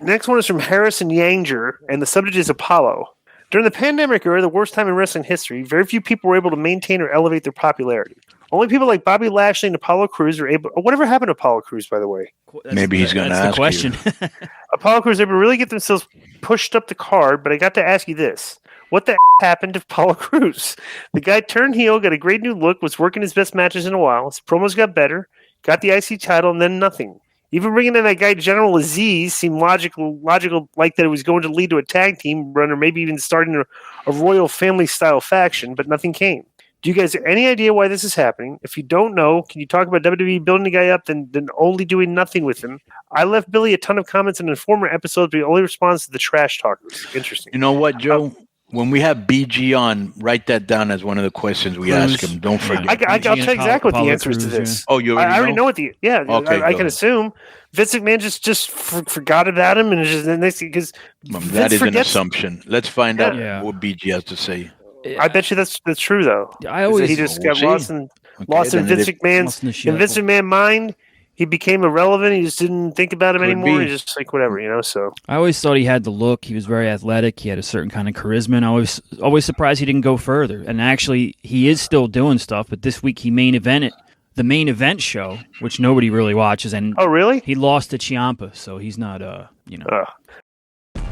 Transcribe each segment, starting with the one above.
Next one is from Harrison Yanger, and the subject is Apollo. During the pandemic era, the worst time in wrestling history, very few people were able to maintain or elevate their popularity. Only people like Bobby Lashley and Apollo Crews were able. Whatever happened to Apollo Crews, by the way? Maybe he's going to ask the question. Apollo Crews able to really get themselves pushed up the card, but I got to ask you this. What the happened to Apollo Crews? The guy turned heel, got a great new look, was working his best matches in a while. His promos got better, got the IC title, and then nothing. Even bringing in that guy General Aziz seemed logical, like that it was going to lead to a tag team run or maybe even starting a royal family-style faction, but nothing came. Do you guys have any idea why this is happening? If you don't know, can you talk about WWE building the guy up then only doing nothing with him? I left Billy a ton of comments in the former episodes, but he only responds to the trash talkers. Interesting. You know what, Joe? When we have BG on, write that down as one of the questions we ask him. Don't forget. I'll tell you exactly what the answer is to this. Oh, you I already know what the Okay, I can assume Vince McMahon just forgot about him and just because that is an assumption. Let's find out what BG has to say. I bet you that's true though. He just got lost in Vince McMahon's mind. He became irrelevant. He just didn't think about him anymore. He's just like whatever, So I always thought he had the look. He was very athletic. He had a certain kind of charisma. And I was always surprised he didn't go further. And actually, he is still doing stuff. But this week he main evented the main event show, which nobody really watches. And oh, really? He lost to Ciampa, so he's not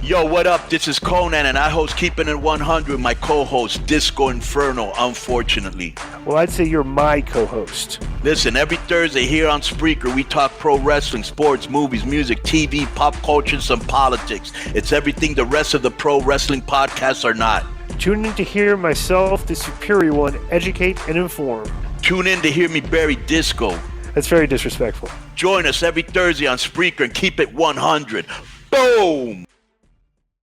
Yo, what up? This is Konnan, and I host Keeping It 100, my co-host, Disco Inferno, unfortunately. Well, I'd say you're my co-host. Listen, every Thursday here on Spreaker, we talk pro wrestling, sports, movies, music, TV, pop culture, and some politics. It's everything the rest of the pro wrestling podcasts are not. Tune in to hear myself, the superior one, educate and inform. Tune in to hear me bury Disco. That's very disrespectful. Join us every Thursday on Spreaker and keep it 100. Boom!